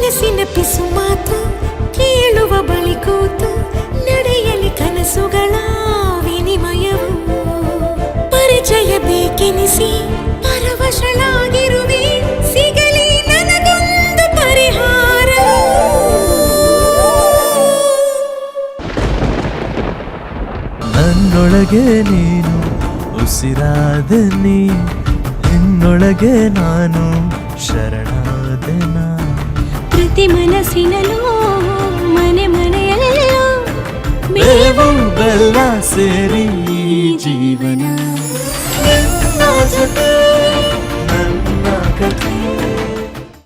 ಮನಸ್ಸಿನ ಪಿಸು ಮಾತು ಕೇಳುವ ಬಳಿ ಕೂತು ನಡೆಯಲಿ ಕನಸುಗಳ ವಿನಿಮಯವು ಪರಿಚಯ ಬೇಕೆನಿಸಿ ಪರವಶಳಾಗಿರುವೆ ಸಿಗಲಿ ನನಗೊಂದು ಪರಿಹಾರ ನನ್ನೊಳಗೆ ನೀನು ಉಸಿರಾದನಿ ನಿನ್ನೊಳಗೆ ನಾನು ಶರಣಾದನ ಪ್ರತಿ ಮನಸ್ಸಿನಲ್ಲೂ ಮನೆ ಮನೆಯಲ್ಲೂ ಬೇವು ಬೆಲ್ಲ ಸೇರಿ